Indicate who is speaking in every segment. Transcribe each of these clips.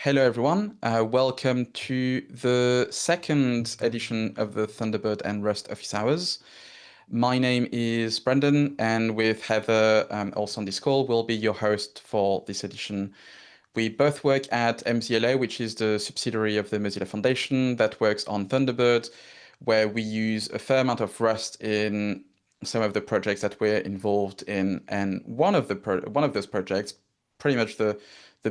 Speaker 1: Hello, everyone. Welcome to the second edition of the Thunderbird and Rust office hours. My name is Brendan, and with Heather, also on this call, will be your host for this edition. We both work at MZLA, which is the subsidiary of the Mozilla Foundation that works on Thunderbird, where we use a fair amount of Rust in some of the projects that we're involved in. And one of those projects, pretty much the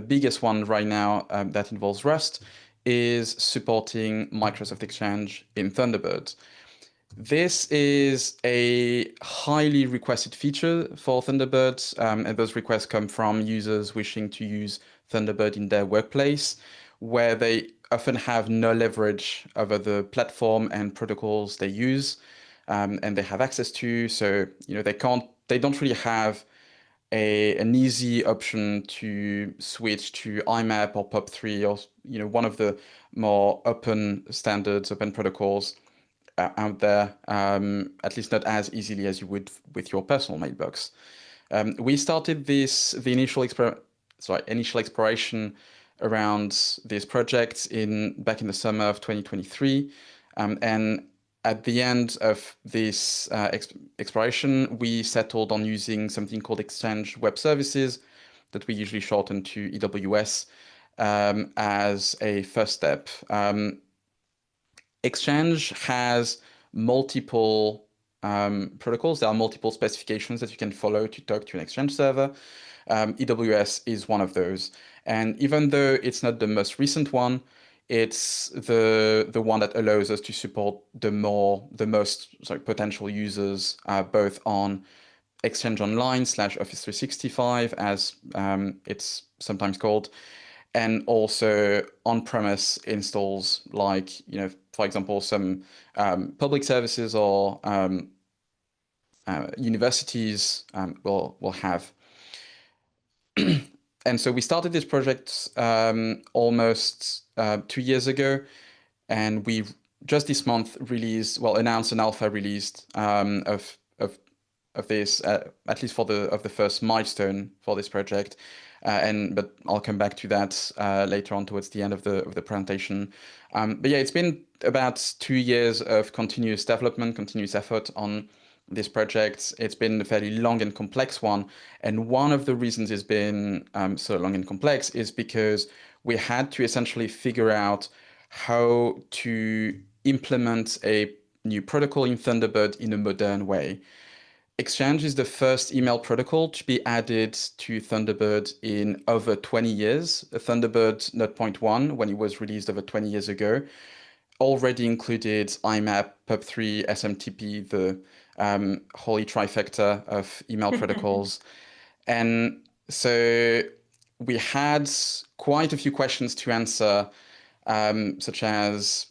Speaker 1: biggest one right now that involves Rust, is supporting Microsoft Exchange in Thunderbird. This is a highly requested feature for Thunderbird, and those requests come from users wishing to use Thunderbird in their workplace, where they often have no leverage over the platform and protocols they use, and they have access to. So, they don't really have an easy option to switch to IMAP or POP3 or one of the more open standards, open protocols out there, at least not as easily as you would with your personal mailbox. We started the initial exploration around this project back in the summer of 2023, and at the end of this exploration, we settled on using something called Exchange Web Services, that we usually shorten to EWS, as a first step. Exchange has multiple protocols. There are multiple specifications that you can follow to talk to an Exchange server. EWS is one of those. And even though it's not the most recent one, it's the one that allows us to support the most potential users, both on Exchange Online / Office 365, as it's sometimes called, and also on-premise installs, like, for example, some public services or universities will have. And so we started this project almost 2 years ago, and we just this month announced an alpha release of this, at least for the first milestone for this project. But I'll come back to that later on towards the end of the presentation. But yeah, it's been about 2 years of continuous development, continuous effort on this project. It's been a fairly long and complex one. And one of the reasons it's been so long and complex is because we had to essentially figure out how to implement a new protocol in Thunderbird in a modern way. Exchange is the first email protocol to be added to Thunderbird in over 20 years. Thunderbird 0.1, when it was released over 20 years ago, already included IMAP, POP3, SMTP, the holy trifecta of email protocols. And so we had quite a few questions to answer, such as,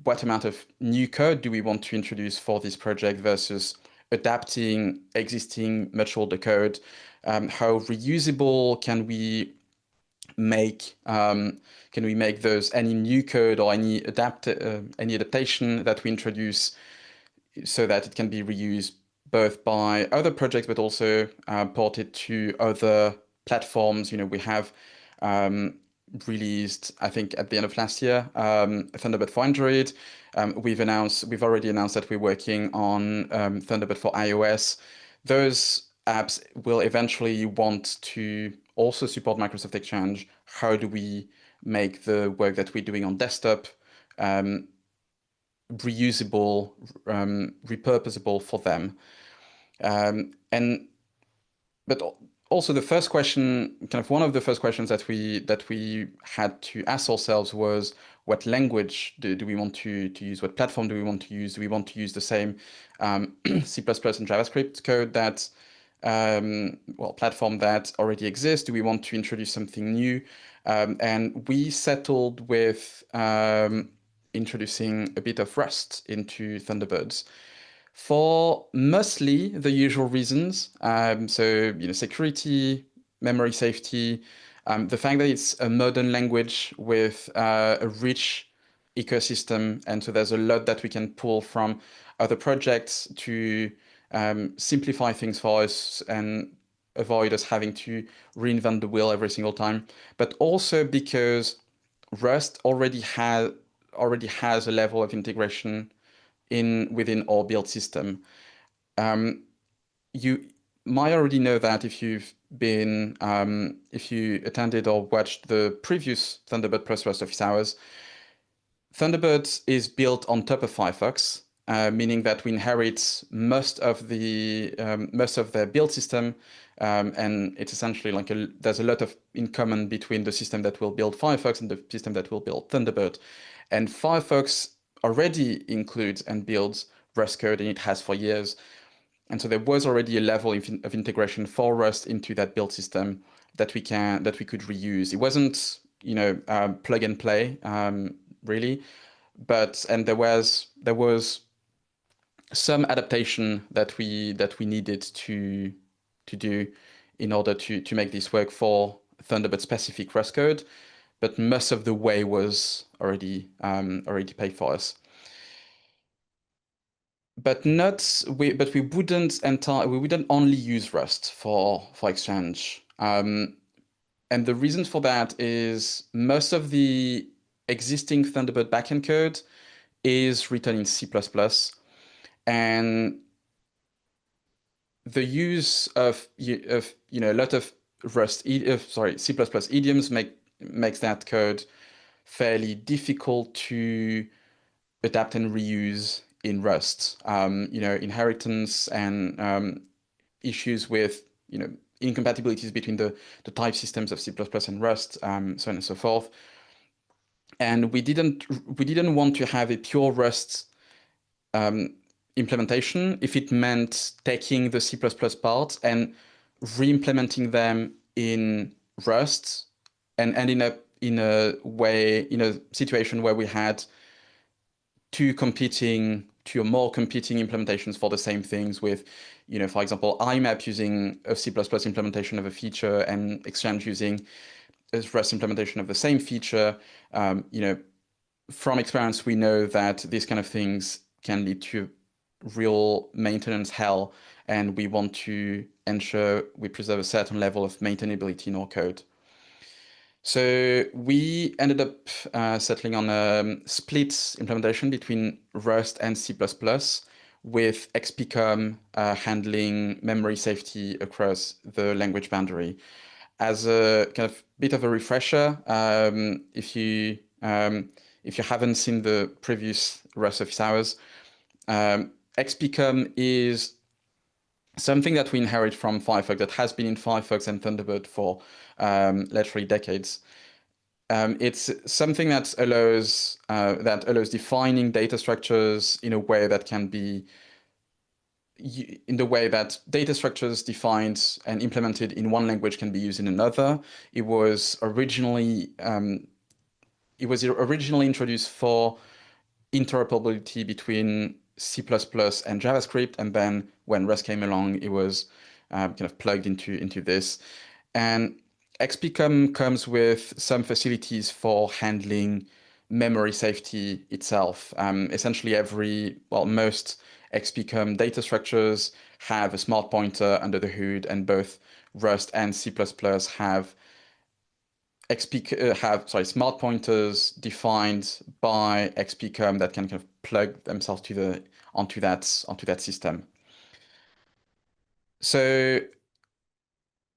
Speaker 1: what amount of new code do we want to introduce for this project versus adapting existing much older code? How reusable can we make those, any new code or any adaptation that we introduce, so that it can be reused both by other projects but also ported to other platforms? We have released, I think at the end of last year, Thunderbird for Android. We've already announced that we're working on Thunderbird for iOS. Those apps will eventually want to also support Microsoft Exchange. How do we make the work that we're doing on desktop reusable, repurposable for them? But also the first question, one of the first questions that we had to ask ourselves was, what language do we want to use? What platform do we want to use? Do we want to use the same C++ and JavaScript code platform that already exists? Do we want to introduce something new? And we settled with introducing a bit of Rust into Thunderbirds, for mostly the usual reasons. So, security, memory safety, the fact that it's a modern language with a rich ecosystem. And so there's a lot that we can pull from other projects to simplify things for us and avoid us having to reinvent the wheel every single time, but also because Rust already has a level of integration in within our build system. Um, you might already know that if you attended or watched the previous Thunderbird plus Rust office hours. Thunderbird is built on top of Firefox, meaning that we inherit most of their build system, and it's essentially like there's a lot of in common between the system that will build Firefox and the system that will build Thunderbird. And Firefox already includes and builds Rust code, and it has for years. And so there was already a level of integration for Rust into that build system that we could reuse. It wasn't, plug and play, really, but and there was some adaptation that we needed to do in order to make this work for Thunderbird specific Rust code, but most of the way was already paid for us. But not we but we wouldn't only use Rust for Exchange. And the reason for that is most of the existing Thunderbird backend code is written in C++, and the use of a lot of C++ idioms makes that code fairly difficult to adapt and reuse in Rust. Inheritance and issues with incompatibilities between the type systems of C++ and Rust, so on and so forth. And we didn't want to have a pure Rust implementation if it meant taking the C++ parts and re-implementing them in Rust and ending up in a situation where we had two or more competing implementations for the same things with, for example, IMAP using a C++ implementation of a feature and Exchange using a Rust implementation of the same feature. From experience, we know that these kind of things can lead to real maintenance hell, and we want to ensure we preserve a certain level of maintainability in our code. So we ended up settling on a split implementation between Rust and C++, with XPCOM handling memory safety across the language boundary. As a kind of bit of a refresher, if you haven't seen the previous Rust office hours, XPCOM is something that we inherit from Firefox that has been in Firefox and Thunderbird for literally decades. It's something that allows defining data structures in a way that can be in the way that data structures defined and implemented in one language can be used in another. It was originally introduced for interoperability between C++ and JavaScript, and then when Rust came along, it was kind of plugged into this. And XPCOM comes with some facilities for handling memory safety itself. Essentially, most XPCOM data structures have a smart pointer under the hood, and both Rust and C++ have smart pointers defined by XPCOM that can kind of plug themselves onto that system. So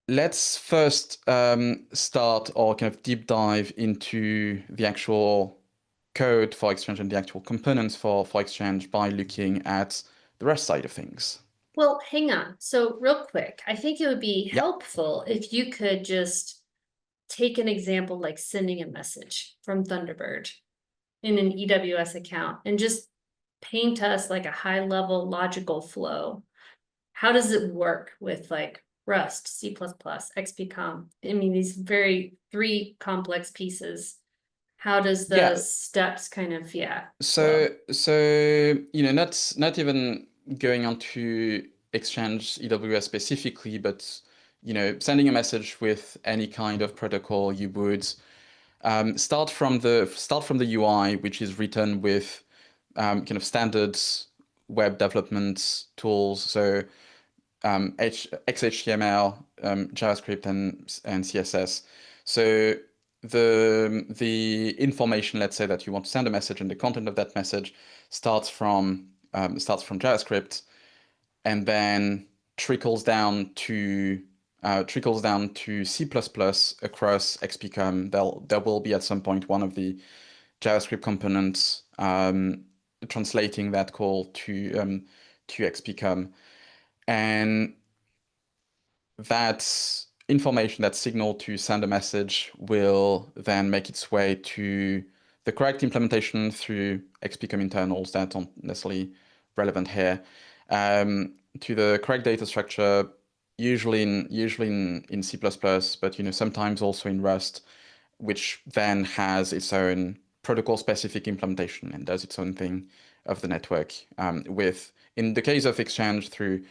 Speaker 1: let's first start or kind of deep dive into the actual code for Exchange and the actual components for Exchange by looking at the Rust side of things.
Speaker 2: Well, hang on. So real quick, I think it would be
Speaker 1: Yep.
Speaker 2: helpful if you could just take an example like sending a message from Thunderbird in an EWS account and just paint us like a high level logical flow. How does it work with like Rust, C++, XPCOM? I mean, these three complex pieces. How does the steps kind of,
Speaker 1: So not even going on to Exchange EWS specifically, but sending a message with any kind of protocol, you would start from the UI, which is written with kind of standard web development tools. So XHTML, JavaScript, and CSS. So the information, let's say that you want to send a message, and the content of that message starts from JavaScript, and then trickles down to C++ across XPCOM. There will be at some point one of the JavaScript components translating that call to XPCOM, and that information, that signal to send a message, will then make its way to the correct implementation through XPCOM internals that aren't necessarily relevant here, to the correct data structure, usually in C++, but sometimes also in Rust, which then has its own protocol-specific implementation and does its own thing of the network. In the case of Exchange, through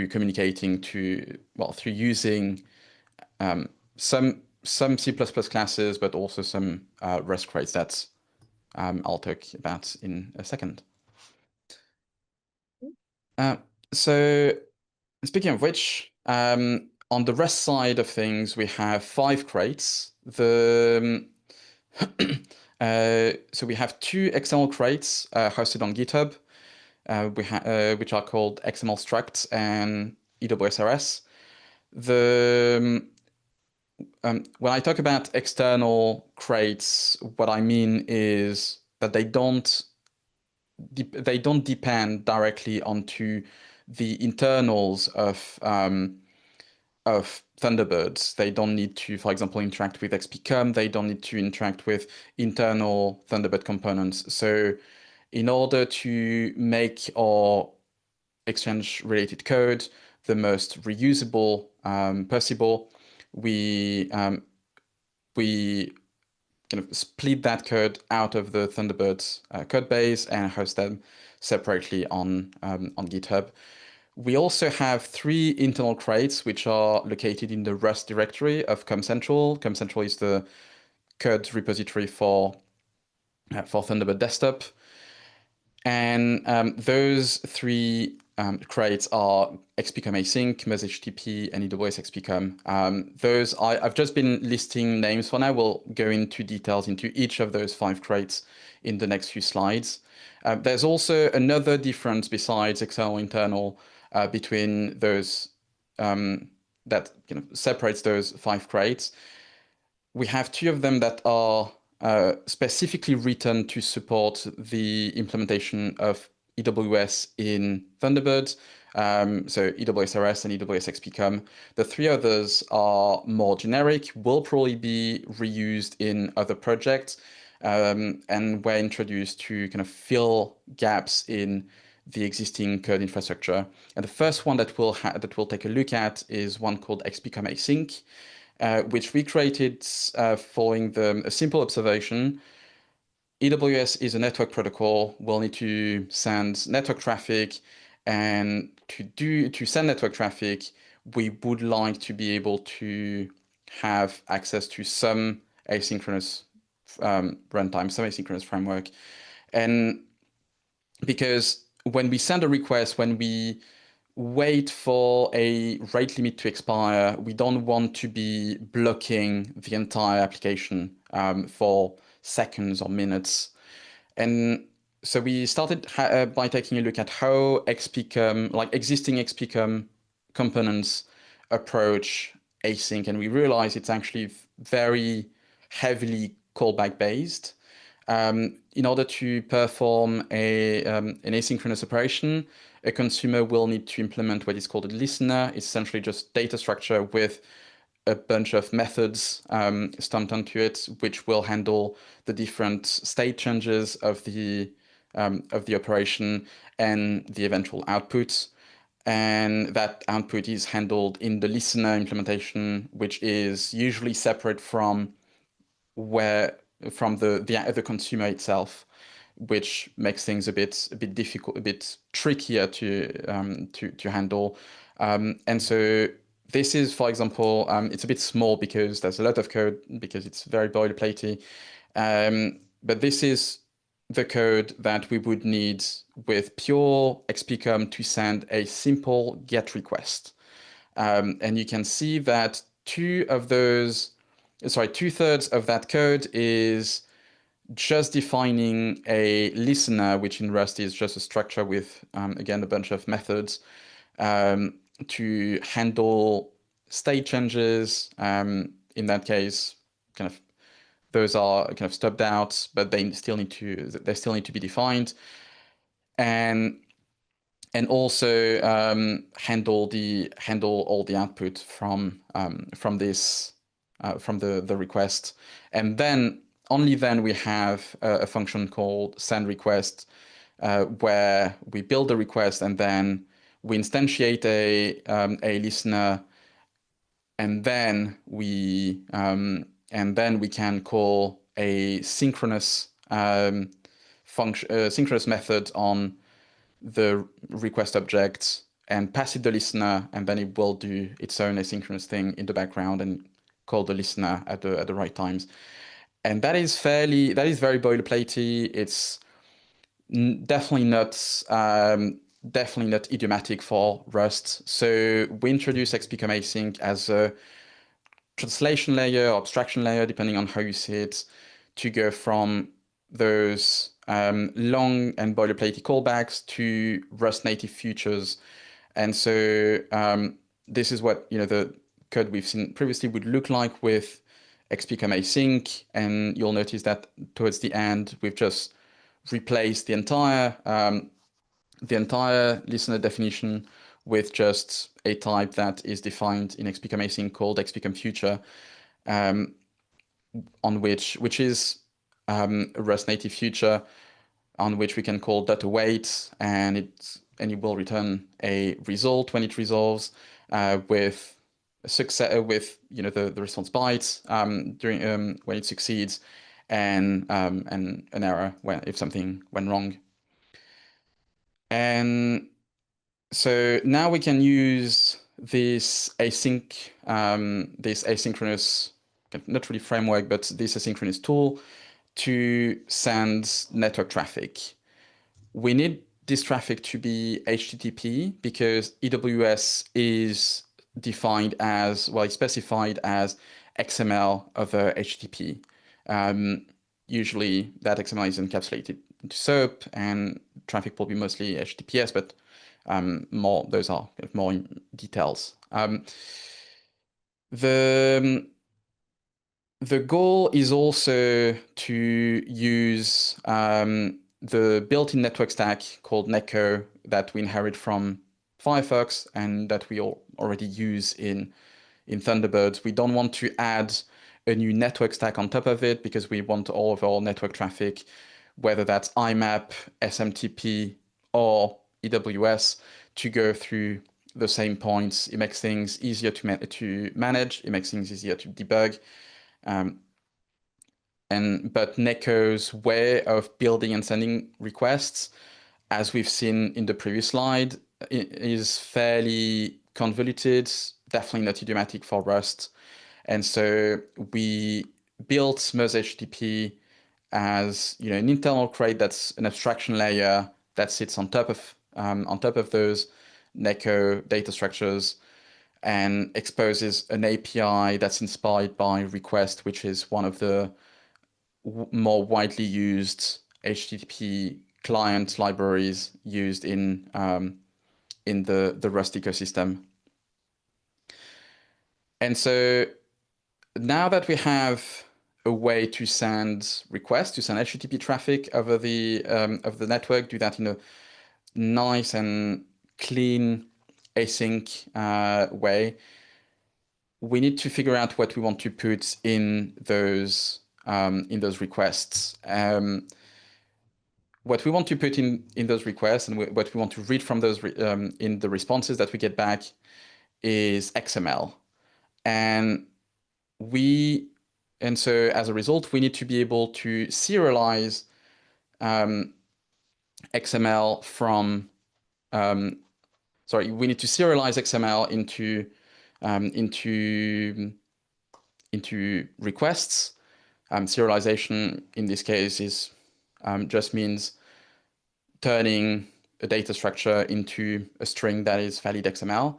Speaker 1: communicating through using some C++ classes, but also some Rust crates that I'll talk about in a second. So speaking of which, on the Rust side of things, we have 5 crates. So we have 2 external crates hosted on GitHub, which are called XML structs and EWSRS. When I talk about external crates, what I mean is that they don't depend directly onto the internals of Thunderbirds. They don't need to, for example, interact with XPCOM. They don't need to interact with internal Thunderbird components. So in order to make our Exchange-related code the most reusable possible, we kind of split that code out of the Thunderbird's code base and host them separately on GitHub. We also have 3 internal crates which are located in the Rust directory of ComCentral. ComCentral is the code repository for Thunderbird Desktop. And those 3 crates are XPCOM async, MERS-HTTP, and EWS XPCOM. I've just been listing names for now. We'll go into details into each of those 5 crates in the next few slides. There's also another difference besides external internal between those that separates those 5 crates. We have 2 of them that are specifically written to support the implementation of EWS in Thunderbird, so EWSRS and EWS XPCOM. The 3 others are more generic, will probably be reused in other projects, and were introduced to kind of fill gaps in the existing code infrastructure. And the first one that we'll take a look at is one called XPCOM async, which we created following a simple observation. EWS is a network protocol. We'll need to send network traffic, and to send network traffic, we would like to be able to have access to some asynchronous runtime, some asynchronous framework. And because when we send a request, when we wait for a rate limit to expire, we don't want to be blocking the entire application for seconds or minutes. And so we started by taking a look at how XPCOM, like existing XPCOM components, approach async, and we realized it's actually very heavily callback based. In order to perform an asynchronous operation, a consumer will need to implement what is called a listener. It's essentially just data structure with a bunch of methods stamped onto it, which will handle the different state changes of the operation and the eventual output. And that output is handled in the listener implementation, which is usually separate from the consumer itself, which makes things a bit difficult, a bit trickier to handle. And so this is, for example, it's a bit small because there's a lot of code because it's very boilerplatey. But this is the code that we would need with pure XPCOM to send a simple GET request. And you can see that two-thirds of that code is just defining a listener, which in Rust is just a structure with, again, a bunch of methods to handle state changes. In that case, kind of those are kind of stubbed out, but they still need to be defined, and also handle all the output from this from the request, and then only then we have a function called send request, where we build the request and then we instantiate a listener, and then we can call a synchronous synchronous method on the request object and pass it the listener, and then it will do its own asynchronous thing in the background and call the listener at the right times. And that is very boilerplatey. It's definitely not idiomatic for Rust. So we introduce XPCOM async as a translation layer or abstraction layer, depending on how you see it, to go from those long and boilerplate callbacks to Rust native features. And so this is what the code we've seen previously would look like with XPCOM async. And you'll notice that towards the end, we've just replaced the entire listener definition with just a type that is defined in XPCOM async called XPCOM future, on which is a Rust native future on which we can call data_await, and it will return a result when it resolves with success with the response bytes during when it succeeds, and an error if something went wrong. And so now we can use this asynchronous, not really framework, but this asynchronous tool to send network traffic. We need this traffic to be HTTP because EWS is defined as, well, it's specified as XML over HTTP. Usually that XML is encapsulated into SOAP, and traffic will be mostly HTTPS, but those are more details. The goal is also to use the built-in network stack called Neko that we inherit from Firefox and that we already use in Thunderbird. We don't want to add a new network stack on top of it because we want all of our network traffic, whether that's IMAP, SMTP, or EWS, to go through the same points. It makes things easier to manage. It makes things easier to debug. But Neko's way of building and sending requests, as we've seen in the previous slide, is fairly convoluted, definitely not idiomatic for Rust. And so we built Merge HTTP as an internal crate that's an abstraction layer that sits on top of those Neko data structures and exposes an API that's inspired by Request, which is one of the more widely used HTTP client libraries used in the Rust ecosystem. And so now that we have a way to send requests, to send HTTP traffic over the network, do that in a nice and clean async way, we need to figure out what we want to put in those requests. What we want to put in those requests and what we want to read from those in the responses that we get back is XML. And so as a result, we need to be able to serialize XML from, we need to serialize XML into requests. Serialization in this case is just means turning a data structure into a string that is valid XML,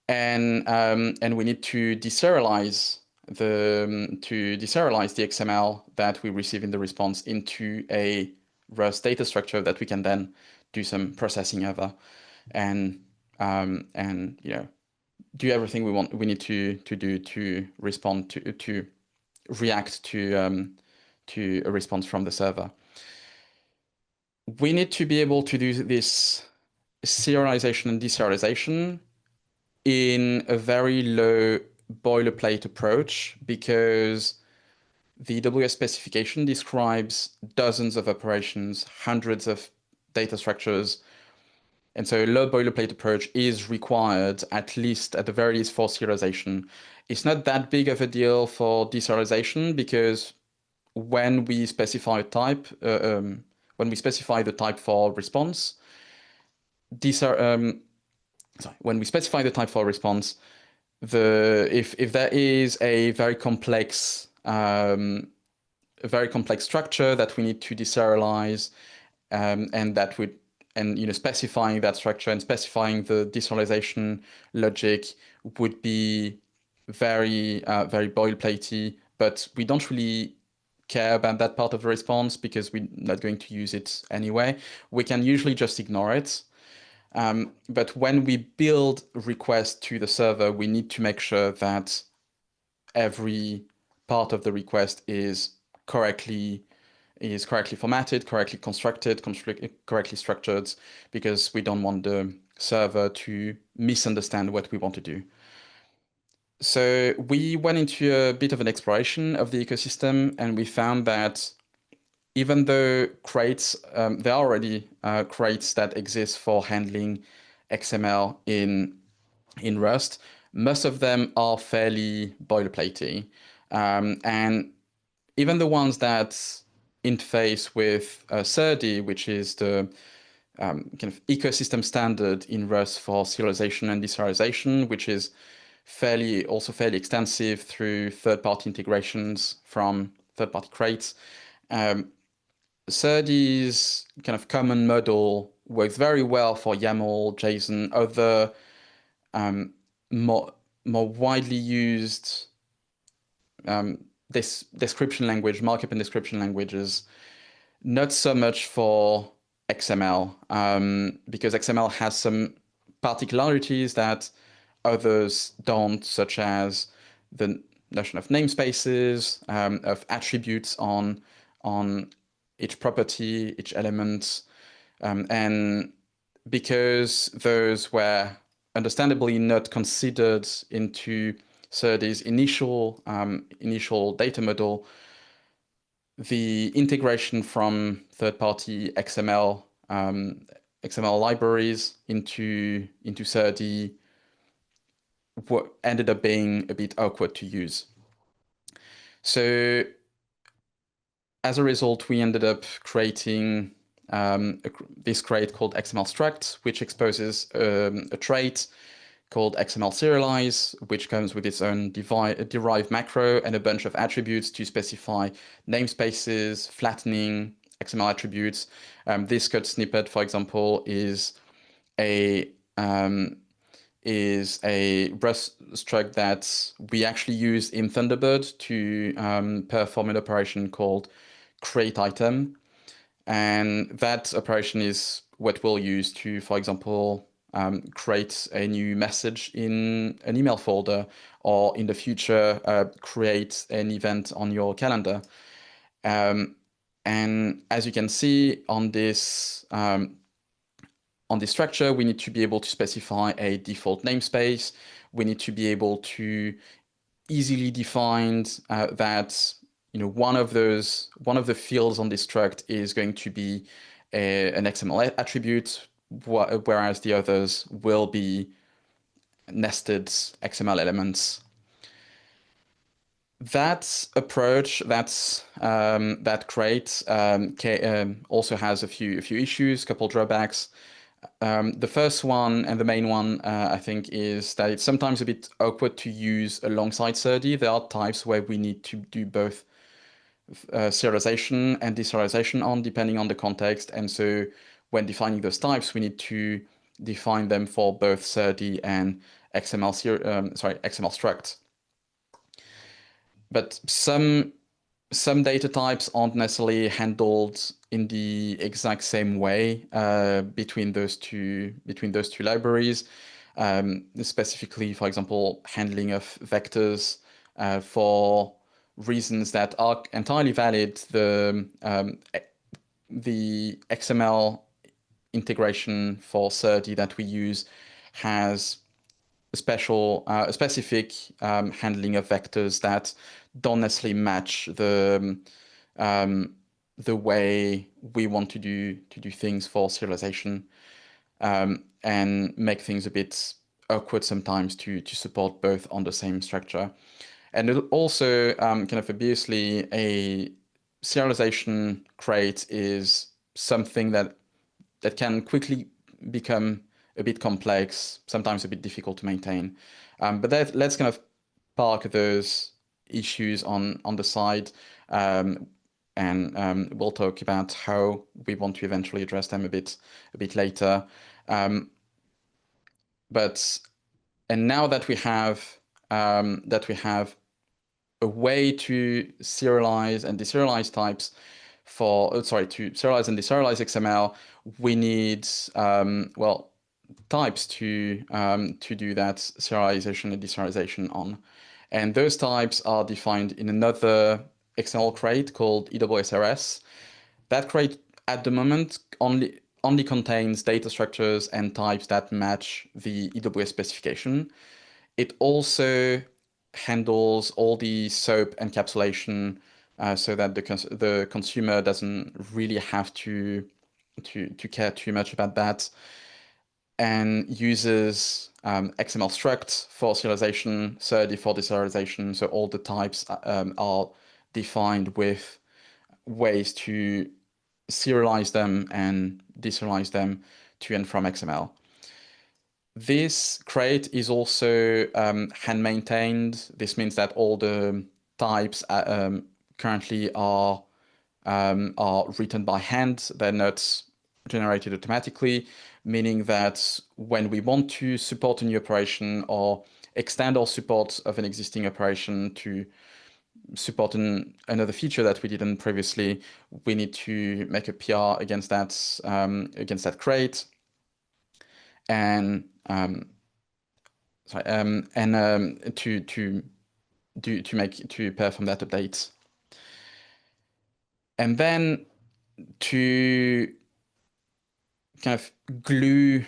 Speaker 1: and we need to deserialize the XML that we receive in the response into a Rust data structure that we can then do some processing over, and do everything we need to do to respond to react to a response from the server. We need to be able to do this serialization and deserialization in a very low boilerplate approach, because the AWS specification describes dozens of operations, hundreds of data structures. And so a low boilerplate approach is required, at least at the very least, for serialization. It's not that big of a deal for deserialization, because when we specify a type, when we specify the type for response, when we specify the type for response, if there is a very complex structure that we need to deserialize, and that would specifying that structure and specifying the deserialization logic would be very very boilerplatey, but we don't really care about that part of the response because we're not going to use it anyway. We can usually just ignore it. But when we build requests to the server, we need to make sure that every part of the request is correctly formatted, correctly constructed, correctly structured, because we don't want the server to misunderstand what we want to do. So we went into a bit of an exploration of the ecosystem, and we found that even though crates, there are already crates that exist for handling XML in Rust, most of them are fairly boilerplatey. And even the ones that interface with SERDI, which is the kind of ecosystem standard in Rust for serialization and deserialization, which is also fairly extensive through third-party integrations from third-party crates. SERDI's kind of common model works very well for YAML, JSON, other more widely used this description language, markup and description languages, not so much for XML, because XML has some particularities that others don't, such as the notion of namespaces, of attributes on each property, each element, and because those were understandably not considered into SERDI's initial data model, the integration from third-party XML libraries into SERDI ended up being a bit awkward to use. So as a result, we ended up creating this crate called XML struct, which exposes a trait called XML serialize, which comes with its own derived macro and a bunch of attributes to specify namespaces, flattening XML attributes. This code snippet, for example, is a Rust struct that we actually use in Thunderbird to perform an operation called create item. And that operation is what we'll use to, for example, create a new message in an email folder, or in the future, create an event on your calendar. And as you can see on this structure, we need to be able to specify a default namespace. We need to be able to easily define that one of the fields on this struct is going to be an XML attribute, whereas the others will be nested XML elements. That approach, that crate also has a few issues, couple drawbacks. The first one, and the main one, I think, is that it's sometimes a bit awkward to use alongside SERDI. There are types where we need to do both serialization and deserialization on, depending on the context. And so when defining those types, we need to define them for both SERD and XML struct. But some data types aren't necessarily handled in the exact same way between those two libraries. Specifically, for example, handling of vectors for reasons that are entirely valid. The XML integration for SERD that we use has a specific handling of vectors that don't necessarily match the way we want to do things for serialization, and make things a bit awkward sometimes to support both on the same structure. And it also kind of obviously a serialization crate is something that can quickly become a bit complex, sometimes a bit difficult to maintain. But let's kind of park those issues on the side, and we'll talk about how we want to eventually address them a bit later. And now that we have a way to serialize and deserialize types to serialize and deserialize XML, we need types to do that serialization and deserialization on. And those types are defined in another XML crate called EWSRS. That crate at the moment only contains data structures and types that match the EWS specification. It also handles all the SOAP encapsulation, so that the consumer doesn't really have to care too much about that, and uses XML struct for serialization, SERD for deserialization. So all the types are defined with ways to serialize them and deserialize them to and from XML. This crate is also hand maintained. This means that all the types currently are written by hand. They're not generated automatically, meaning that when we want to support a new operation or extend our support of an existing operation to support another feature that we didn't previously, we need to make a PR against that crate, and to perform that update, and then to kind of glue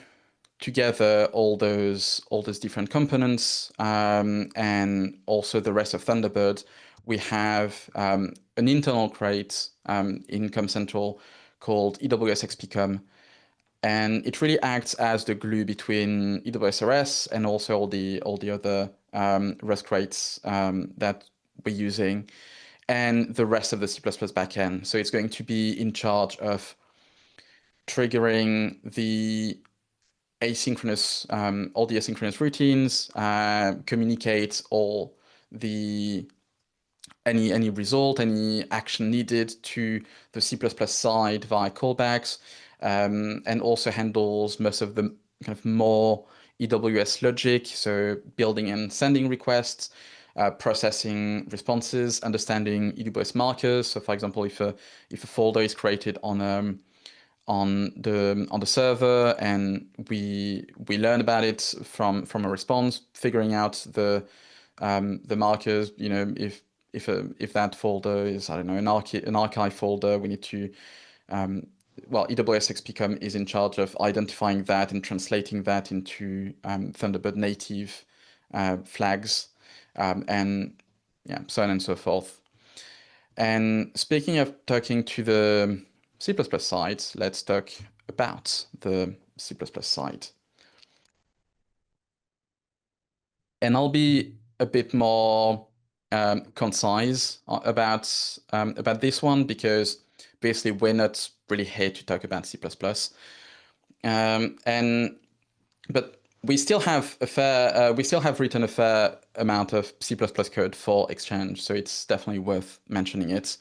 Speaker 1: together all those different components, and also the rest of Thunderbird. We have an internal crate in Com Central called EWS XPCOM, and it really acts as the glue between EWSRS and also all the other REST crates that we're using, and the rest of the C++ backend. So it's going to be in charge of triggering all the asynchronous routines, communicate all any result, any action needed to the C++ side via callbacks, and also handles most of the kind of more EWS logic, so building and sending requests, processing responses, understanding EWS markers. So, for example, if a folder is created on the server and we learn about it from a response, figuring out the markers. You know, if that folder is, I don't know, an archive folder, we need to EWS XPCOM is in charge of identifying that and translating that into Thunderbird native flags, and yeah, so on and so forth. And speaking of talking to the C++ side, let's talk about the C++ side. And I'll be a bit more concise about this one, because basically we're not really here to talk about C++. But we still have written a fair amount of C++ code for Exchange, so it's definitely worth mentioning it.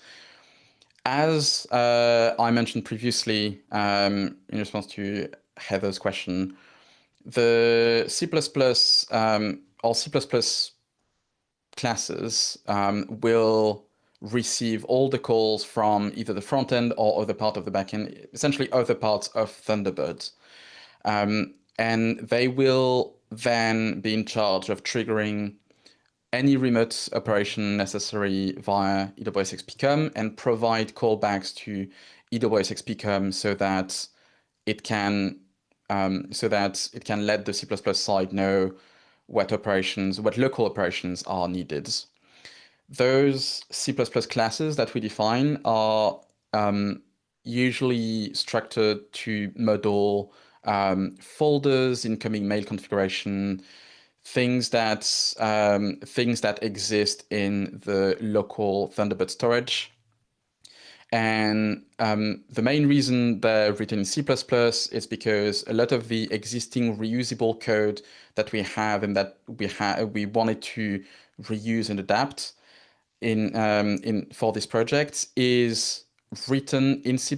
Speaker 1: As I mentioned previously, in response to Heather's question, the C++ or C++ classes will receive all the calls from either the front end or other part of the backend, essentially other parts of Thunderbird. And they will then be in charge of triggering any remote operation necessary via EWS XPCOM and provide callbacks to EWS XPCOM it can so that it can let the C++ side know what local operations are needed. Those C++ classes that we define are usually structured to model folders, incoming mail configuration, things that exist in the local Thunderbird storage. And the main reason they're written in C++ is because a lot of the existing reusable code that we have and that we wanted to reuse and adapt in for this project is written in C++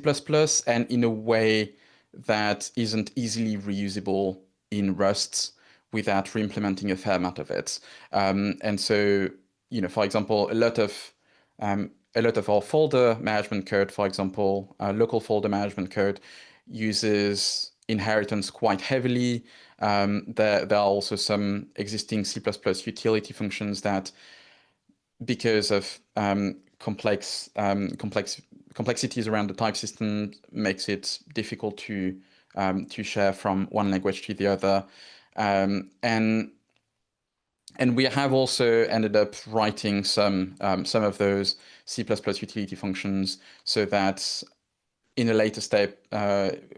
Speaker 1: and in a way that isn't easily reusable in Rust without re-implementing a fair amount of it. And so, for example, a lot of our folder management code, for example, local folder management code uses inheritance quite heavily. There are also some existing C++ utility functions that, because of complexities around the type system, makes it difficult to share from one language to the other. And we have also ended up writing some of those C++ utility functions so that in a later step,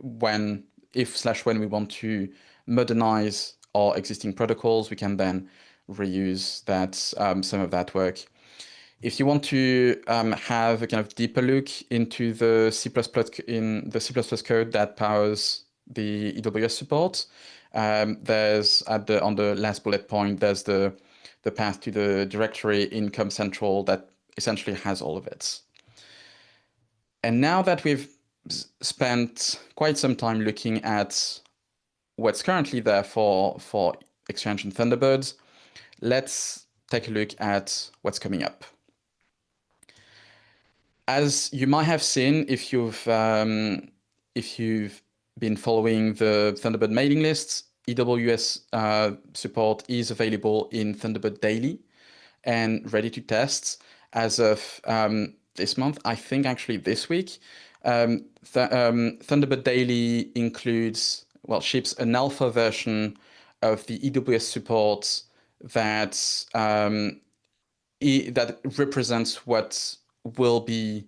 Speaker 1: when we want to modernize our existing protocols, we can then reuse that some of that work. If you want to have a kind of deeper look into the C++ code that powers the EWS support, there's on the last bullet point, there's the path to the directory in Com Central that essentially has all of it. And now that we've spent quite some time looking at what's currently there for Exchange and Thunderbird, let's take a look at what's coming up. As you might have seen if you've been following the Thunderbird mailing lists, EWS support is available in Thunderbird Daily and ready to test as of this month. I think actually this week. Thunderbird Daily ships an alpha version of the EWS support that that represents what will be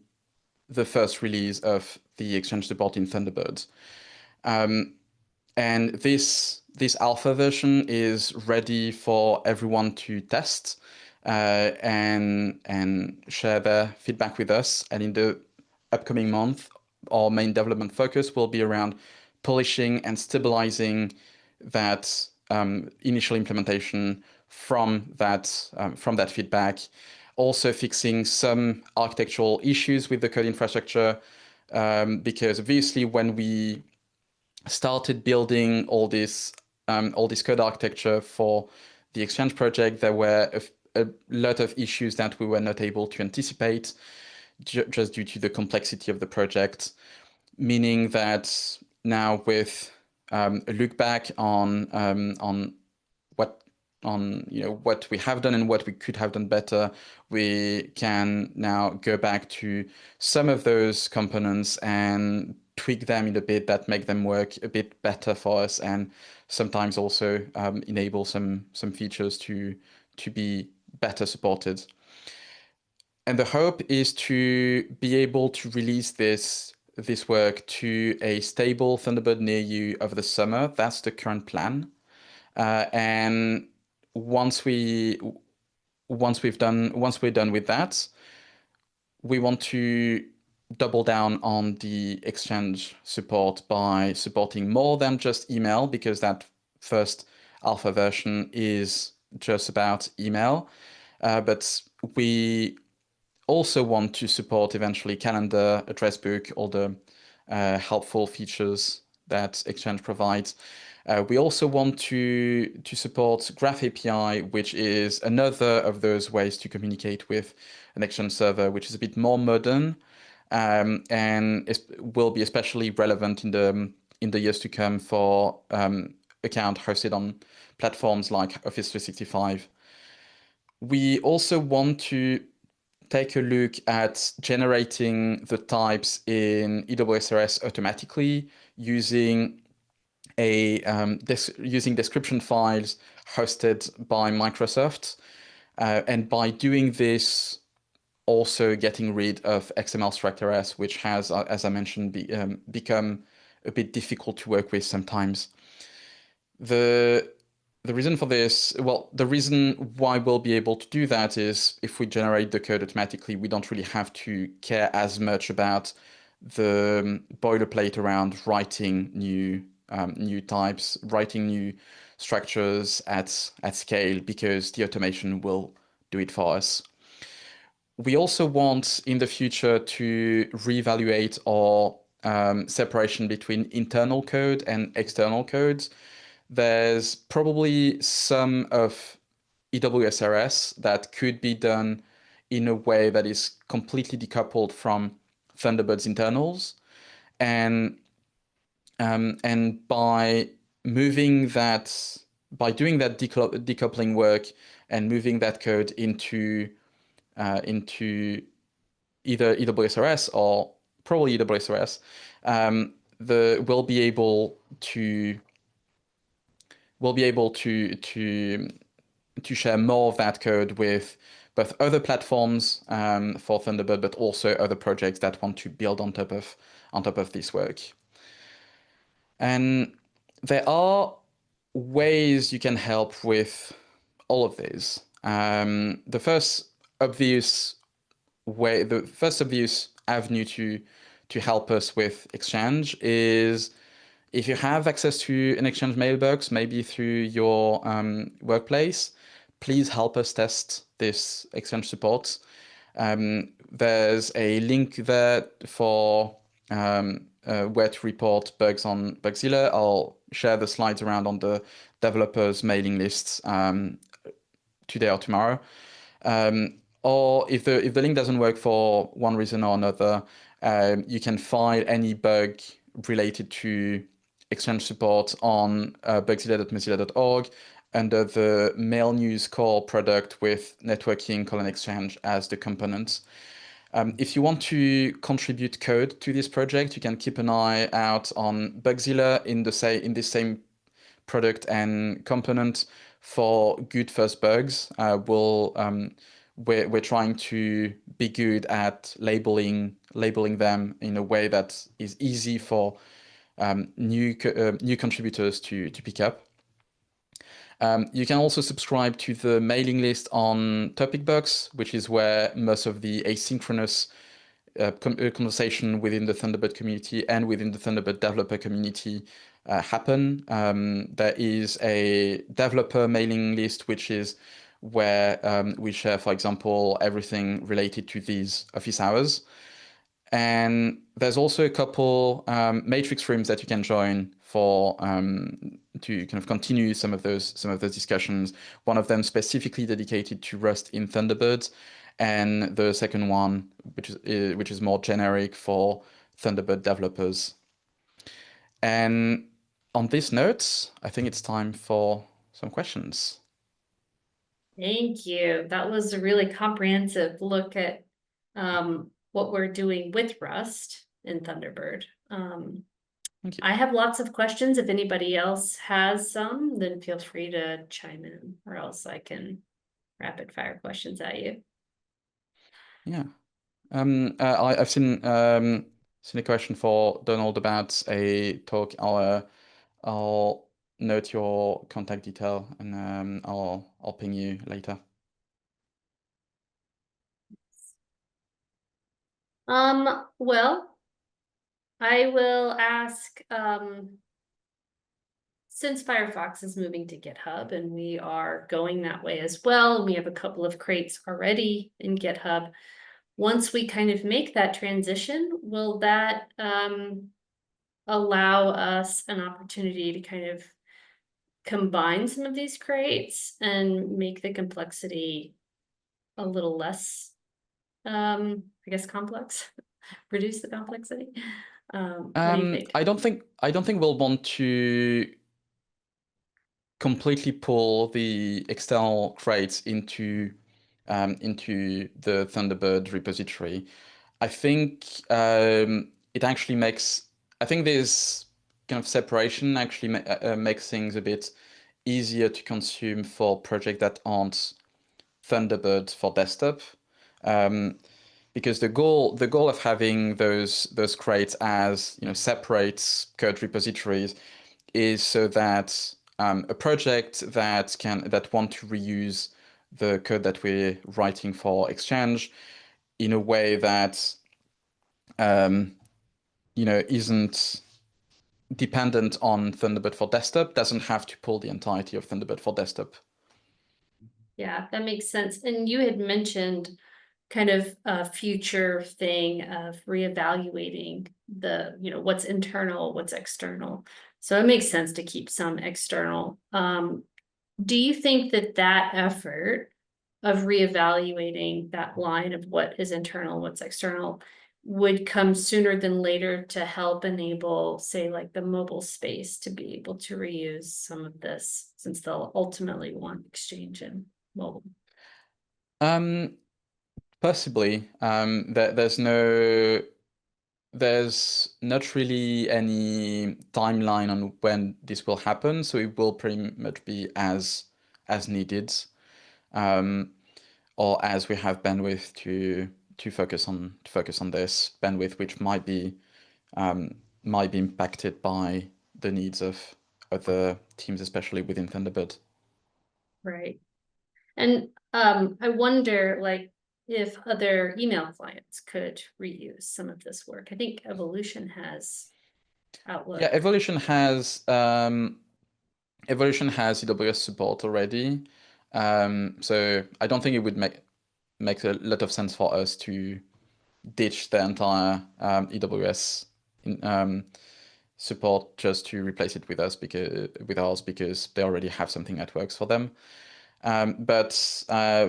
Speaker 1: the first release of the Exchange support in Thunderbird. And this alpha version is ready for everyone to test and share their feedback with us. And in the upcoming month, our main development focus will be around polishing and stabilizing that initial implementation from that feedback. Also fixing some architectural issues with the code infrastructure, because obviously when we started building all this code architecture for the Exchange project, there were a lot of issues that we were not able to anticipate just due to the complexity of the project, meaning that now with a look back on what we have done and what we could have done better, we can now go back to some of those components and tweak them in a bit that make them work a bit better for us, and sometimes also enable some features to be better supported. And the hope is to be able to release this work to a stable Thunderbird near you over the summer. That's the current plan. And once we're done with that, we want to double down on the Exchange support by supporting more than just email, because that first alpha version is just about email. But we also want to support eventually calendar, address book, all the helpful features that Exchange provides. We also want to support Graph API, which is another of those ways to communicate with an Exchange server, which is a bit more modern, and will be especially relevant in the years to come for account hosted on platforms like Office 365. We also want to take a look at generating the types in EWSRS automatically using using description files hosted by Microsoft, and by doing this, also getting rid of XML structure-S, which has, as I mentioned, become a bit difficult to work with sometimes. The the reason for this, well, the reason why we'll be able to do that is if we generate the code automatically, we don't really have to care as much about the boilerplate around writing new types, writing new structures at scale, because the automation will do it for us. We also want in the future to reevaluate our separation between internal code and external codes. There's probably some of EWSRS that could be done in a way that is completely decoupled from Thunderbird's internals. And by moving that, by doing that decoupling work and moving that code into either EWSRS or probably EWSRS, we'll be able to share more of that code with both other platforms for Thunderbird, but also other projects that want to build on top of this work. And there are ways you can help with all of these. The first obvious avenue to help us with Exchange is if you have access to an Exchange mailbox, maybe through your workplace, please help us test this Exchange support. There's a link there for where to report bugs on Bugzilla. I'll share the slides around on the developers mailing lists today or tomorrow. Or if the link doesn't work for one reason or another, you can find any bug related to Exchange support on bugzilla.mozilla.org under the Mail News Core product with networking :exchange as the components. If you want to contribute code to this project, you can keep an eye out on Bugzilla in this same product and component for good first bugs. We're trying to be good at labeling them in a way that is easy for new contributors to pick up. You can also subscribe to the mailing list on TopicBox, which is where most of the asynchronous conversation within the Thunderbird community and within the Thunderbird developer community happen. There is a developer mailing list, which is where we share, for example, everything related to these office hours. And there's also a couple matrix rooms that you can join for to kind of continue some of those discussions. One of them specifically dedicated to Rust in Thunderbird, and the second one, which is more generic for Thunderbird developers. And on this note, I think it's time for some questions.
Speaker 2: Thank you. That was a really comprehensive look at what we're doing with Rust in Thunderbird.
Speaker 1: Thank you.
Speaker 2: I have lots of questions. If anybody else has some, then feel free to chime in, or else I can rapid fire questions at you.
Speaker 1: Yeah. I've seen a question for Donald about a talk. I'll note your contact detail and I'll ping you later.
Speaker 2: Well, I will ask, since Firefox is moving to GitHub and we are going that way as well, and we have a couple of crates already in GitHub, once we kind of make that transition, will that allow us an opportunity to kind of combine some of these crates and make the complexity a little less, I guess, complex, reduce the complexity? What do you think?
Speaker 1: I don't think we'll want to completely pull the external crates into the Thunderbird repository. I think it actually makes. I think this kind of separation actually makes things a bit easier to consume for projects that aren't Thunderbird for desktop. Um, because the goal of having those crates as separate code repositories is so that a project that want to reuse the code that we're writing for Exchange in a way that um, isn't dependent on Thunderbird for desktop doesn't have to pull the entirety of Thunderbird for desktop.
Speaker 2: Yeah, that makes sense. And you had mentioned kind of a future thing of reevaluating what's internal, what's external. So it makes sense to keep some external. Do you think that that effort of reevaluating that line of what is internal, what's external, would come sooner than later to help enable, say, like the mobile space to be able to reuse some of this, since they'll ultimately want Exchange and mobile?
Speaker 1: Um, Possibly. There's not really any timeline on when this will happen, so it will pretty much be as needed, um, or as we have bandwidth to focus on this bandwidth, which might be impacted by the needs of other teams, especially within Thunderbird.
Speaker 2: Right. And I wonder, like, if other email clients could reuse some of this work. I think Evolution has
Speaker 1: Yeah,
Speaker 2: Outlook.
Speaker 1: Evolution has AWS support already, so I don't think it would make a lot of sense for us to ditch the entire AWS support just to replace it with ours because they already have something that works for them. But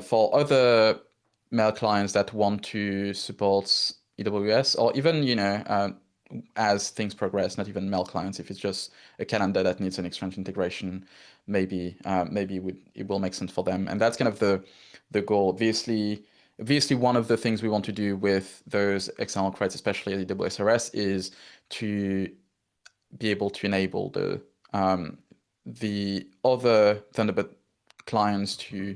Speaker 1: for other mail clients that want to support AWS, or even as things progress, not even mail clients, if it's just a calendar that needs an Exchange integration, maybe it will make sense for them. And that's kind of the goal. Obviously, one of the things we want to do with those external credits, especially at AWS RS, is to be able to enable the other Thunderbird clients to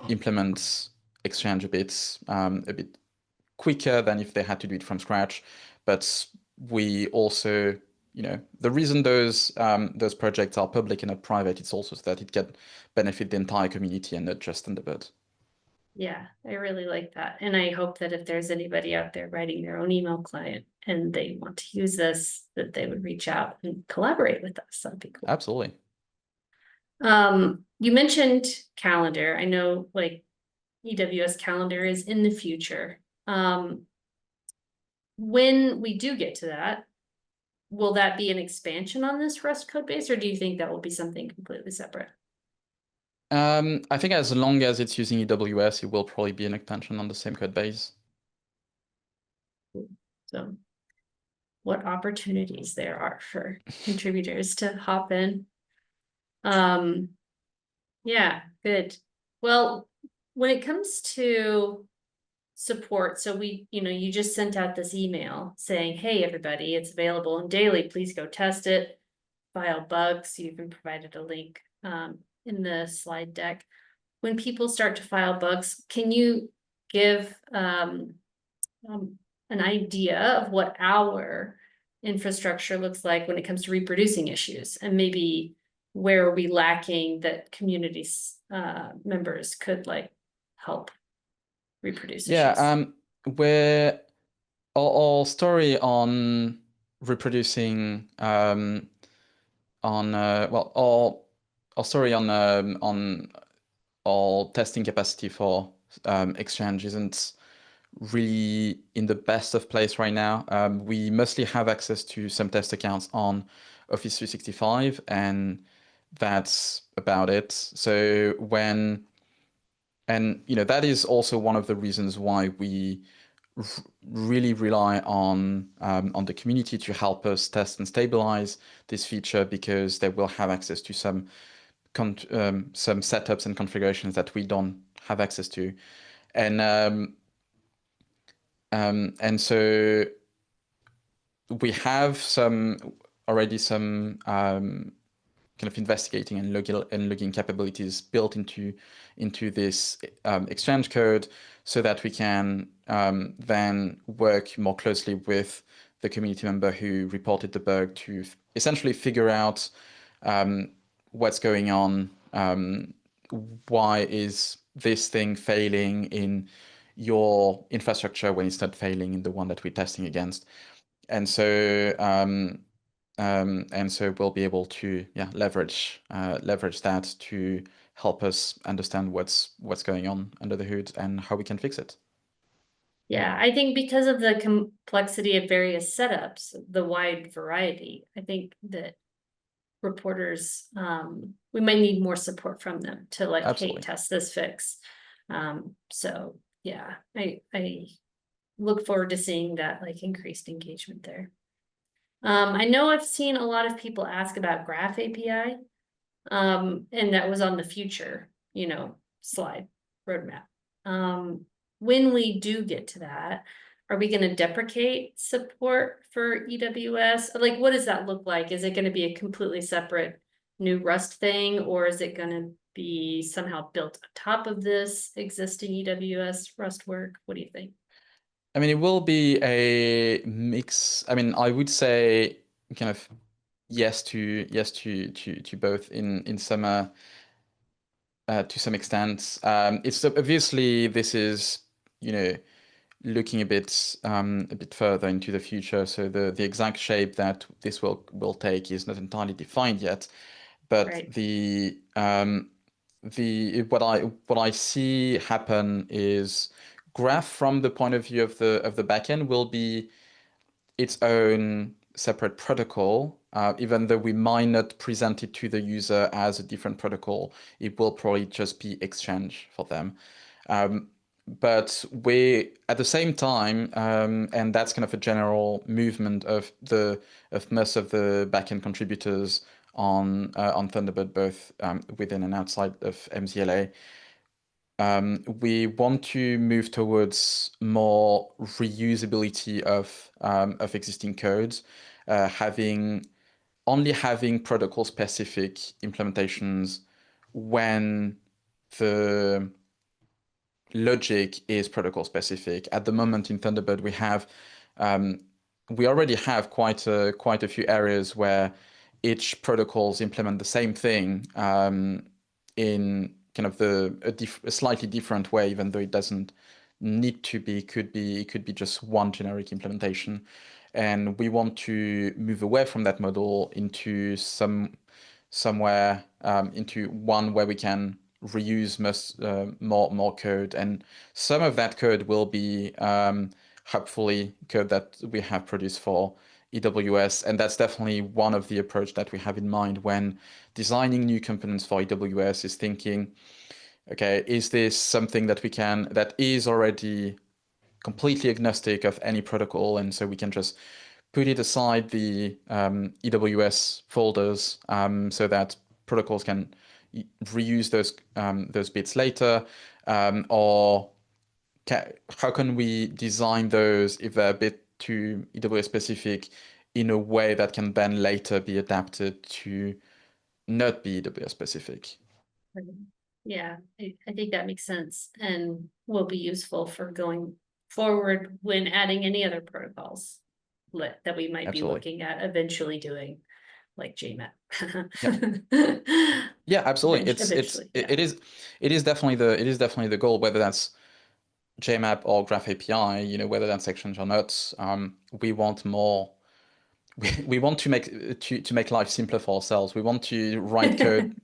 Speaker 1: implement Exchange a bit quicker than if they had to do it from scratch. But we also, the reason those projects are public and not private, it's also so that it can benefit the entire community and not just Thunderbird.
Speaker 2: Yeah, I really like that. And I hope that if there's anybody out there writing their own email client and they want to use this, that they would reach out and collaborate with us. That'd be cool.
Speaker 1: Absolutely.
Speaker 2: You mentioned calendar. I know, like, EWS calendar is in the future. When we do get to that, will that be an expansion on this Rust code base, or do you think that will be something completely separate?
Speaker 1: I think as long as it's using AWS, it will probably be an extension on the same code base.
Speaker 2: So what opportunities there are for contributors to hop in. Yeah, good. Well, when it comes to support, so you just sent out this email saying, hey, everybody, it's available in daily, please go test it, file bugs. You even provided a link in the slide deck. When people start to file bugs, can you give an idea of what our infrastructure looks like when it comes to reproducing issues, and maybe where are we lacking that communities members could like help reproduce
Speaker 1: Yeah,
Speaker 2: issues?
Speaker 1: we're our story on reproducing on well our story on our testing capacity for Exchange isn't really in the best of place right now. We mostly have access to some test accounts on Office 365, and that's about it. So and that is also one of the reasons why we really rely on the community to help us test and stabilize this feature, because they will have access to some setups and configurations that we don't have access to, and so we have some kind of investigating and logging capabilities built into this Exchange code, so that we can then work more closely with the community member who reported the bug to essentially figure out what's going on. Why is this thing failing in your infrastructure when it's not failing in the one that we're testing against? And so we'll be able to leverage that to help us understand what's going on under the hood and how we can fix it.
Speaker 2: Yeah, I think because of the complexity of various setups, the wide variety, I think that reporters, we might need more support from them to like, hey,
Speaker 1: Absolutely.
Speaker 2: test this fix. So yeah, I look forward to seeing that like increased engagement there. I know I've seen a lot of people ask about Graph API, and that was on the future, slide roadmap. When we do get to that, are we going to deprecate support for EWS? Like, what does that look like? Is it going to be a completely separate new Rust thing, or is it going to be somehow built on top of this existing EWS Rust work? What do you think?
Speaker 1: I mean, it will be a mix. I mean, I would say kind of yes to both in some to some extent. It's obviously this is looking a bit further into the future. So the exact shape that this will take is not entirely defined yet. But
Speaker 2: Right.
Speaker 1: the what I see happen is Graph from the point of view of the backend will be its own separate protocol. Even though we might not present it to the user as a different protocol, it will probably just be Exchange for them. But we, at the same time, and that's kind of a general movement of most of the backend contributors on Thunderbird, both within and outside of MZLA. We want to move towards more reusability of existing codes, having protocol specific implementations when the logic is protocol specific. At the moment in Thunderbird, we already have quite a few areas where each protocols implement the same thing in kind of a slightly different way, even though it doesn't need to be. It could be just one generic implementation, and we want to move away from that model into somewhere into one where we can reuse more code, and some of that code will be hopefully code that we have produced for EWS, and that's definitely one of the approach that we have in mind when designing new components for EWS, is thinking, okay, is this something that is already completely agnostic of any protocol, and so we can just put it aside the EWS folders so that protocols can reuse those bits later, or how can we design those if they're a bit too EWS specific in a way that can then later be adapted to not be EWS specific?
Speaker 2: Yeah, I think that makes sense and will be useful for going forward when adding any other protocols that we might be
Speaker 1: Absolutely.
Speaker 2: looking at eventually doing, like JMAP.
Speaker 1: Yeah. Yeah, absolutely.
Speaker 2: Eventually, yeah.
Speaker 1: It is definitely the goal, whether that's JMAP or Graph API, whether that's Exchange or not. We want more. We want to make life simpler for ourselves. We want to write code.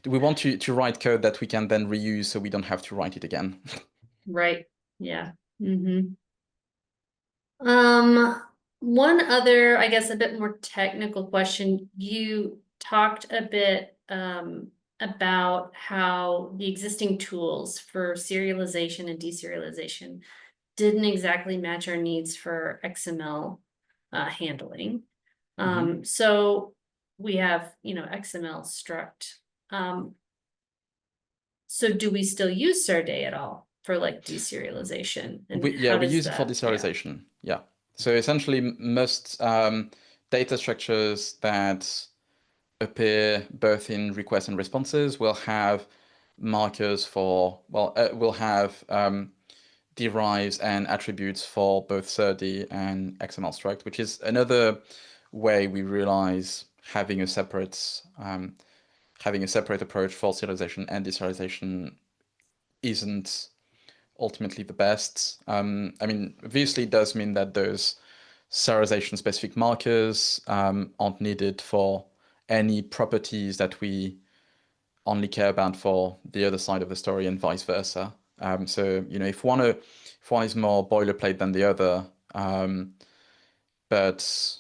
Speaker 1: We want to write code that we can then reuse, so we don't have to write it again.
Speaker 2: Right, yeah. Mm-hmm. One other, I guess, a bit more technical question. You talked a bit about how the existing tools for serialization and deserialization didn't exactly match our needs for XML handling. So we have, XML struct. Um, so do we still use Sarday at all for like deserialization? And
Speaker 1: Yeah,
Speaker 2: how
Speaker 1: we
Speaker 2: does
Speaker 1: use it for
Speaker 2: that, yeah.
Speaker 1: deserialization. Yeah. So essentially, most data structures that appear both in requests and responses will have markers for, well, will have derives and attributes for both SERDI and XML struct, which is another way we realize having a separate approach for serialization and deserialization isn't ultimately the best. I mean, obviously, it does mean that those serialization specific markers aren't needed for any properties that we only care about for the other side of the story and vice versa. So if one is more boilerplate than the other, but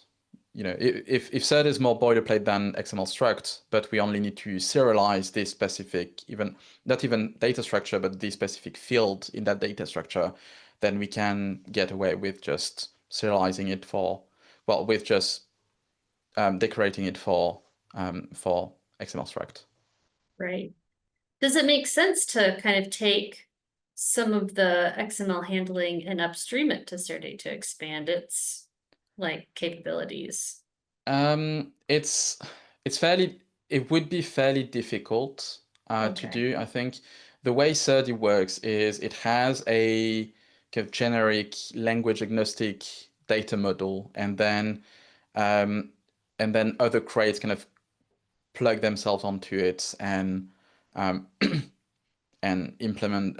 Speaker 1: if CERT is more boilerplate than XML struct, but we only need to serialize this specific, even not even data structure, but the specific field in that data structure, then we can get away with just serializing it with just decorating it for XML struct.
Speaker 2: Right. Does it make sense to kind of take some of the XML handling and upstream it to Cerdate to expand its like capabilities?
Speaker 1: It's it would be fairly difficult to
Speaker 2: Okay.
Speaker 1: do. I think the way SERDI works is it has a kind of generic language agnostic data model, um, and then other crates kind of plug themselves onto it um, and implement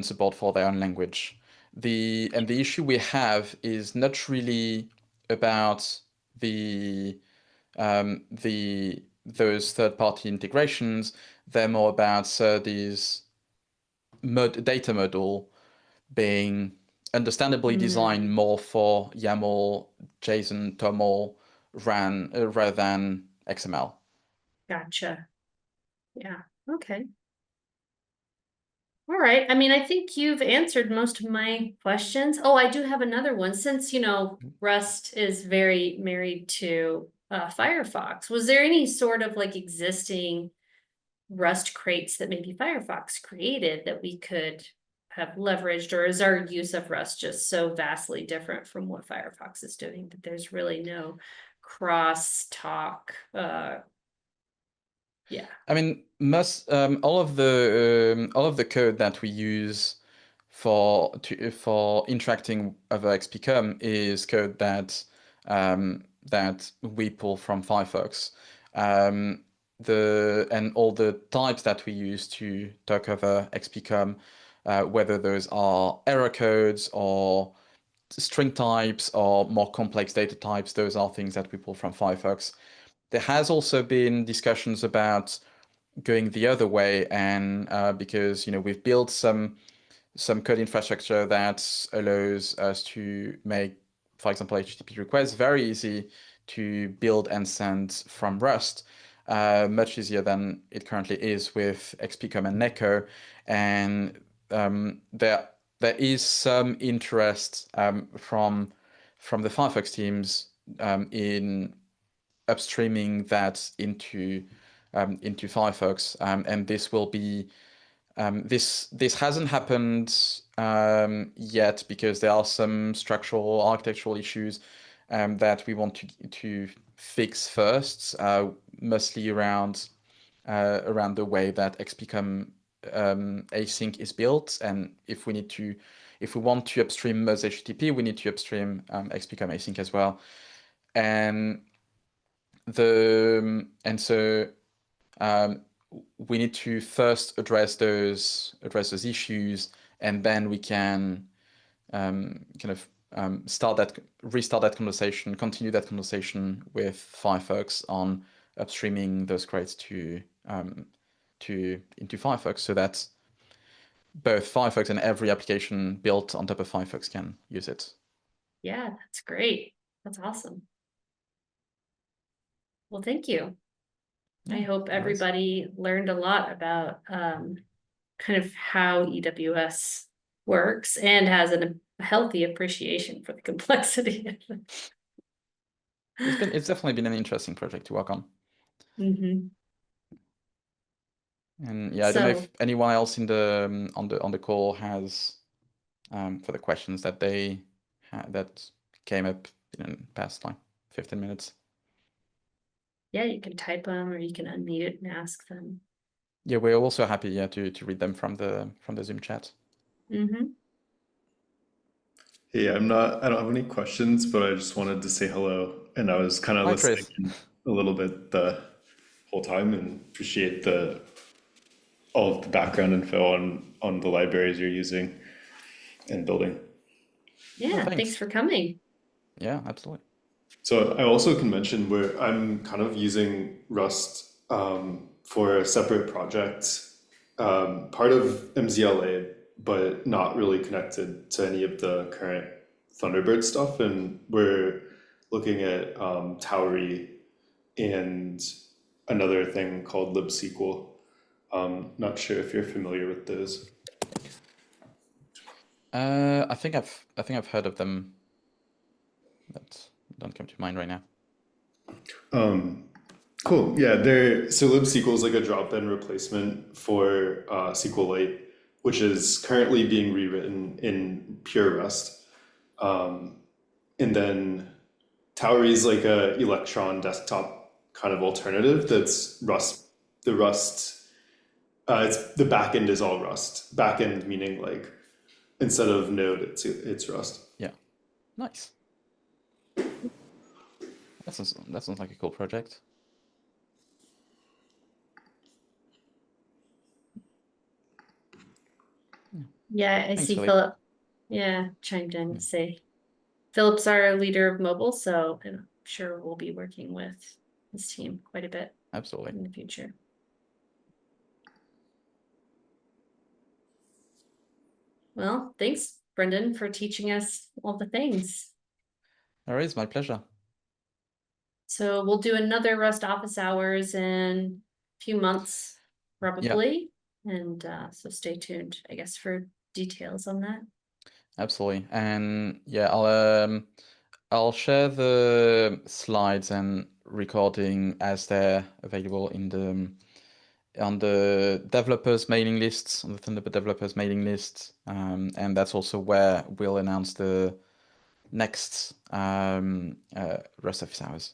Speaker 1: support for their own language. The issue we have is not really about the those third-party integrations. They're more about these data model being understandably designed
Speaker 2: Hmm,
Speaker 1: more for YAML, JSON, TOML, rather than XML.
Speaker 2: gotcha. Yeah. Okay. All right. I mean, I think you've answered most of my questions. Oh, I do have another one. Since, Rust is very married to Firefox, was there any sort of like existing Rust crates that maybe Firefox created that we could have leveraged, or is our use of Rust just so vastly different from what Firefox is doing that there's really no cross talk? Yeah.
Speaker 1: I mean, most all of the code that we use for interacting over XPCOM is code that we pull from Firefox. And all the types that we use to talk over XPCOM, whether those are error codes or string types or more complex data types, those are things that we pull from Firefox. There has also been discussions about going the other way, and because we've built some code infrastructure that allows us to make, for example, HTTP requests very easy to build and send from Rust, much easier than it currently is with XPCOM and Neko. And there is some interest from the Firefox teams in upstreaming that into Firefox, and this will be this hasn't happened yet because there are some structural architectural issues that we want to fix first, mostly around the way that XPCOM async is built, and if we want to upstream Merge HTTP, we need to upstream XPCOM async as well, and so um, we need to first address those issues, and then we can kind of restart that conversation, continue that conversation with Firefox on upstreaming those crates to into Firefox. So both Firefox and every application built on top of Firefox can use it.
Speaker 2: Yeah, that's great. That's awesome. Well, thank you. I
Speaker 1: Yeah,
Speaker 2: hope
Speaker 1: no worries.
Speaker 2: everybody learned a lot about kind of how EWS works and has a healthy appreciation for the complexity.
Speaker 1: It's definitely been an interesting project to work on.
Speaker 2: Mhm.
Speaker 1: And yeah, I don't know if
Speaker 2: So
Speaker 1: anyone else in the on the call has for the questions that that came up in the past like 15 minutes.
Speaker 2: yeah, you can type them or you can unmute it and ask them.
Speaker 1: Yeah, we're also happy, yeah, to read them from the Zoom chat.
Speaker 2: Mm-hmm.
Speaker 3: Hey, I don't have any questions, but I just wanted to say hello. And I was kind of
Speaker 1: Hi,
Speaker 3: listening
Speaker 1: Chris.
Speaker 3: in a little bit the whole time and appreciate all of the background info on the libraries you're using and building.
Speaker 1: Oh,
Speaker 2: Yeah, thanks
Speaker 1: thanks.
Speaker 2: for coming.
Speaker 1: Yeah, absolutely.
Speaker 3: So I also can mention where I'm kind of using Rust for a separate project, part of MZLA, but not really connected to any of the current Thunderbird stuff. And we're looking at Tauri and another thing called libsql. Not sure if you're familiar with those.
Speaker 1: I think I've heard of them. That don't come to mind right now.
Speaker 3: Cool. Yeah, so libsql is like a drop-in replacement for SQLite, which is currently being rewritten in pure Rust. And then Tauri is like a Electron desktop kind of alternative that's Rust. The Rust, it's the backend is all Rust. Backend meaning like instead of Node, it's Rust.
Speaker 1: Yeah, nice. That sounds like a cool project.
Speaker 2: Yeah, I
Speaker 1: Thanks,
Speaker 2: see
Speaker 1: Philippe.
Speaker 2: Philip. Yeah, chimed in to say Philip's our leader of mobile, so I'm sure we'll be working with his team quite a bit
Speaker 1: Absolutely.
Speaker 2: in the future. Well, thanks, Brendan, for teaching us all the things.
Speaker 1: All right, it's my pleasure.
Speaker 2: So we'll do another Rust office hours in a few months, probably. And so stay tuned, I guess, for details on that.
Speaker 1: Absolutely. And yeah, I'll share the slides and recording as they're available in the on the developers mailing lists, on the Thunderbird developers mailing list. And that's also where we'll announce the next Rust office hours.